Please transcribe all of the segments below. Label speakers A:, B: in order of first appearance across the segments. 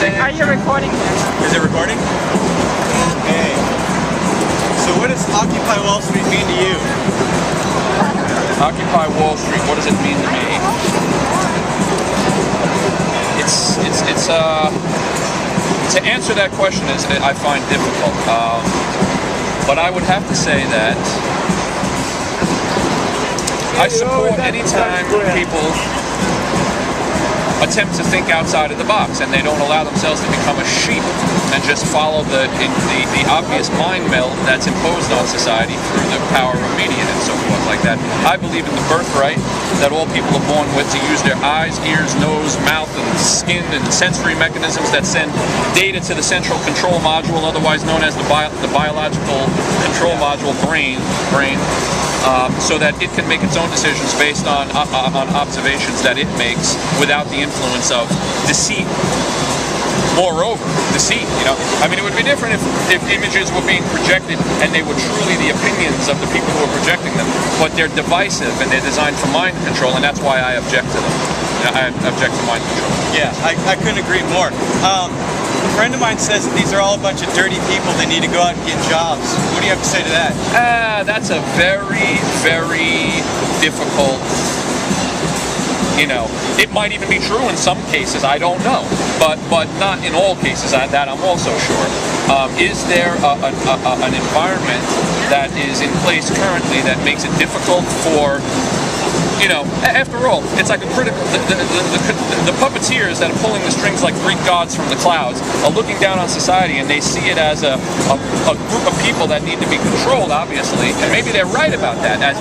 A: Are you recording this?
B: Is it recording? Okay. So what does Occupy Wall Street mean to you?
C: Occupy Wall Street, what does it mean to me? To answer that question is I find difficult. But I would have to say that I support any time people attempt to think outside of the box and they don't allow themselves to become a sheep and just follow the obvious mind meld that's imposed on society through the power of media and so forth like that. I believe in the birthright that all people are born with to use their eyes, ears, nose, mouth, and skin and sensory mechanisms that send data to the central control module, otherwise known as the biological control module brain. So that it can make its own decisions based on observations that it makes without the influence of deceit. Moreover, deceit, I mean, it would be different if images were being projected and they were truly the opinions of the people who are projecting them, but they're divisive and they're designed for mind control, and that's why I object to them. I object to mind control.
B: Yeah, I couldn't agree more. A friend of mine says that these are all a bunch of dirty people. They need to go out and get jobs. What do you have to say to that?
C: That's a very, very difficult, it might even be true in some cases, I don't know, but not in all cases, that I'm also sure. Is there an environment that is in place currently that makes it difficult for after all, it's like a critical. The puppeteers that are pulling the strings like Greek gods from the clouds are looking down on society, and they see it as a group of people that need to be controlled, obviously, and maybe they're right about that. As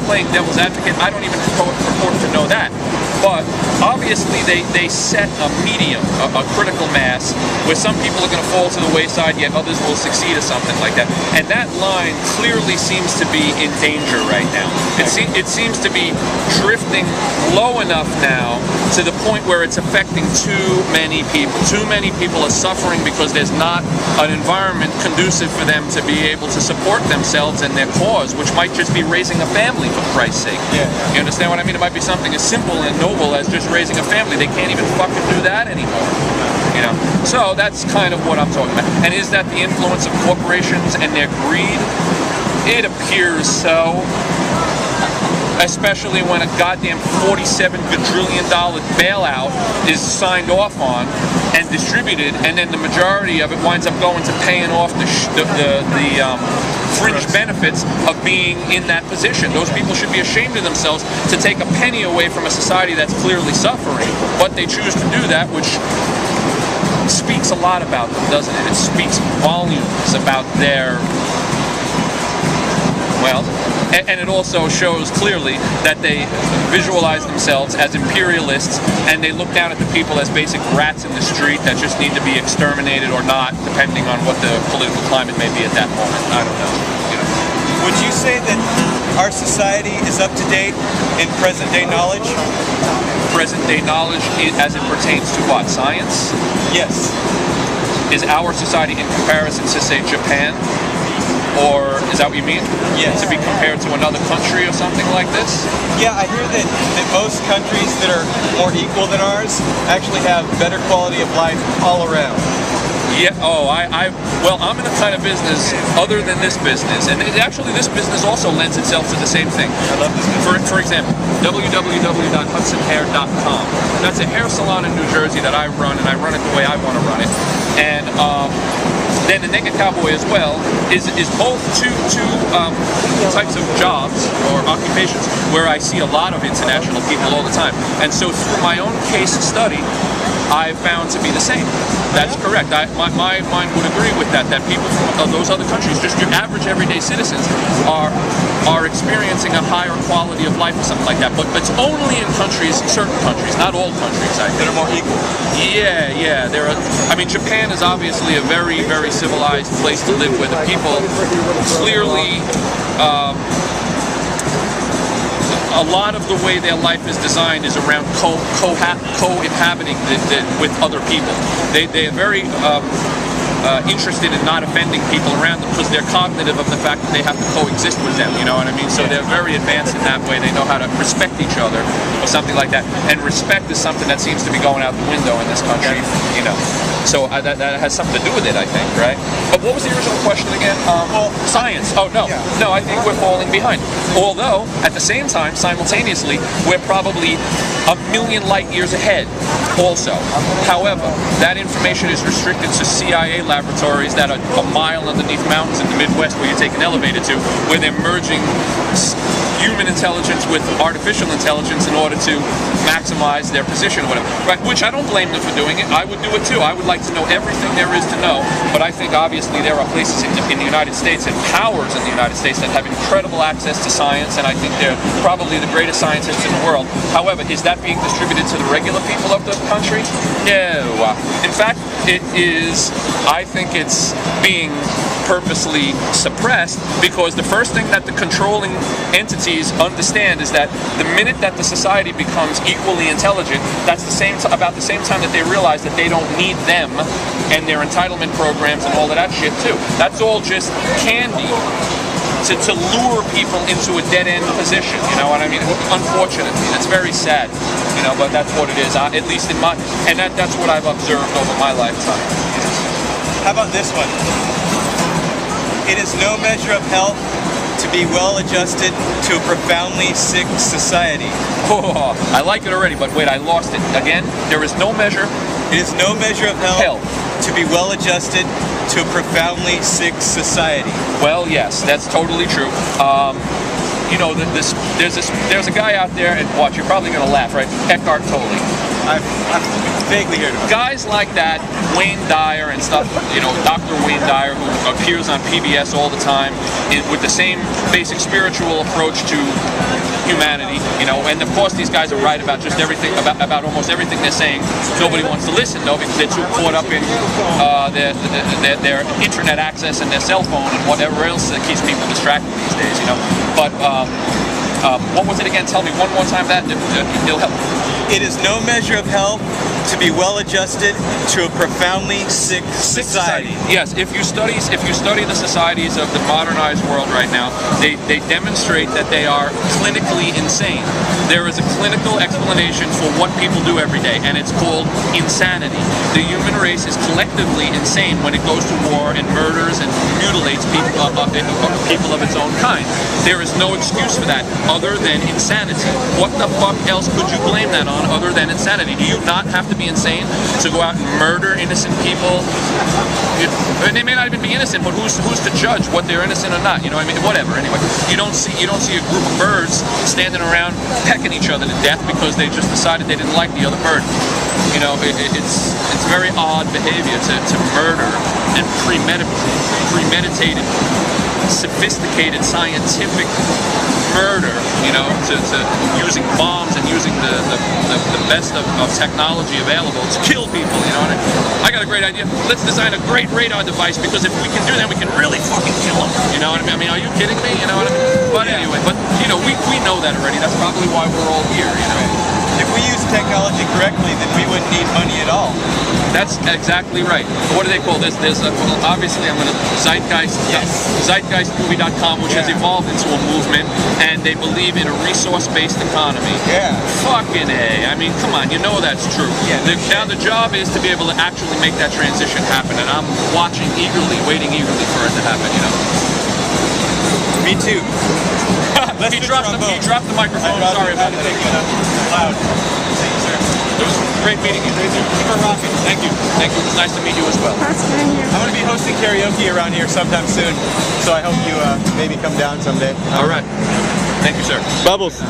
C: playing devil's advocate, I don't even purport to know that. But obviously, they set a medium, a critical mass, where some people are going to fall to the wayside, yet others will succeed, or something like that. And that line clearly seems to be in danger right now. It seems to be drifting low enough now to the point where it's affecting too many people. Too many people are suffering because there's not an environment conducive for them to be able to support themselves and their cause, which might just be raising a family, for Christ's sake.
B: Yeah.
C: You understand what I mean? It might be something as simple and noble as just raising a family. They can't even fucking do that anymore. So that's kind of what I'm talking about. And is that the influence of corporations and their greed? It appears so. Especially when a goddamn $47 quadrillion bailout is signed off on and distributed, and then the majority of it winds up going to paying off the fringe benefits of being in that position. Those people should be ashamed of themselves to take a penny away from a society that's clearly suffering, but they choose to do that, which speaks a lot about them, doesn't it? It speaks volumes about their, and it also shows clearly that they visualize themselves as imperialists, and they look down at the people as basic rats in the street that just need to be exterminated or not, depending on what the political climate may be at that moment. I don't know.
B: Would you say that our society is up to date in present-day knowledge?
C: Present-day knowledge as it pertains to what? Science?
B: Yes.
C: Is our society in comparison to, say, Japan? Or is that what you mean?
B: Yes.
C: To be compared to another country or something like this?
B: Yeah, I hear that most countries that are more equal than ours actually have better quality of life all around.
C: Yeah. Oh, well, I'm in a kind of business other than this business, and actually this business also lends itself to the same thing.
B: I love this business.
C: For example, www.hudsonhair.com. That's a hair salon in New Jersey that I run, and I run it the way I want to run it. And then the Naked Cowboy as well is both two types of jobs or occupations where I see a lot of international people all the time. And so through my own case study, I found to be the same. That's correct. My mind would agree with that people from those other countries, just your average everyday citizens, are experiencing a higher quality of life or something like that. But it's only in certain countries, not all countries, I think.
B: That are more equal.
C: Yeah. Japan is obviously a very, very civilized place to live, where the people clearly, a lot of the way their life is designed is around co-inhabiting with other people. They're very interested in not offending people around them because they're cognitive of the fact that they have to coexist with them. You know what I mean? So they're very advanced in that way. They know how to respect each other or something like that. And respect is something that seems to be going out the window in this country. You know. So that has something to do with it, I think, right? But what was the original question again? Well, science. Oh, no. Yeah. No, I think we're falling behind. Although, at the same time, simultaneously, we're probably a million light years ahead also. However, that information is restricted to CIA laboratories that are a mile underneath mountains in the Midwest where you take an elevator to, where they're merging human intelligence with artificial intelligence in order to maximize their position or whatever. Right? Which I don't blame them for doing it. I would do it too. I would like to know everything there is to know, but I think obviously there are places in the United States and powers in the United States that have incredible access to science, and I think they're probably the greatest scientists in the world. However, is that being distributed to the regular people of the country? No. In fact, it is, I think it's being purposely suppressed because the first thing that the controlling entities understand is that the minute that the society becomes equally intelligent, that's about the same time that they realize that they don't need them and their entitlement programs and all of that shit too. That's all just candy to lure people into a dead-end position, you know what I mean? Unfortunately, it's very sad, you know, but that's what it is, at least in my, and that's what I've observed over my lifetime.
B: How about this one? It is no measure of health to be well adjusted to a profoundly sick society.
C: Oh, I like it already, but wait, I lost it. Again, there is no measure.
B: It is no measure of health to be well adjusted to a profoundly sick society.
C: Well, yes, that's totally true. You know, there's a guy out there, and watch, you're probably going to laugh, right? Eckhart Tolle.
B: I've vaguely heard of it.
C: Guys like that, Wayne Dyer and stuff, you know, Dr. Wayne Dyer, who appears on PBS all the time with the same basic spiritual approach to humanity, you know, and of course these guys are right about just everything, about almost everything they're saying. Nobody wants to listen, though, because they're too caught up in their internet access and their cell phone and whatever else that keeps people distracted these days, you know. But what was it again? Tell me one more time that it'll help.
B: It is no measure of health to be well adjusted to a profoundly sick society.
C: Yes, if you study the societies of the modernized world right now, they demonstrate that they are clinically insane. There is a clinical explanation for what people do every day, and it's called insanity. The human race is collectively insane when it goes to war and murders and mutilates people of its own kind. There is no excuse for that other than insanity. What the fuck else could you blame that on other than insanity? Do you not have to be insane to go out and murder innocent people? And they may not even be innocent, but who's to judge what they're innocent or not? You know what I mean? Whatever. Anyway, you don't see a group of birds standing around pecking each other to death because they just decided they didn't like the other bird. You know, it's very odd behavior to murder and premeditated, sophisticated, scientific murder, you know, to using bombs and using the best of technology available to kill people, you know. And I got a great idea. Let's design a great radar device, because if we can do that, we can really fucking kill them. You know what I mean? I mean, are you kidding me? You know what I mean? But anyway, you know, we know that already. That's probably why we're all here, you know.
B: If we use technology correctly, then we wouldn't need money at all.
C: That's exactly right. What do they call this? There's obviously, I'm going to zeitgeistmovie.com, which has evolved into a movement, and they believe in a resource-based economy.
B: Yeah.
C: Fucking A. I mean, come on, you know that's true.
B: Yeah,
C: now the job is to be able to actually make that transition happen, and I'm watching eagerly, waiting eagerly for it to happen, you know.
B: Me too.
C: He dropped the microphone. Sorry about that.
B: Loud. Thank you, sir.
C: It was great meeting you.
B: Keep it rocking.
C: Thank you. Thank you. It was nice to meet you as well.
B: I'm going to be hosting karaoke around here sometime soon, so I hope you maybe come down someday.
C: All right. Thank you, sir.
B: Bubbles.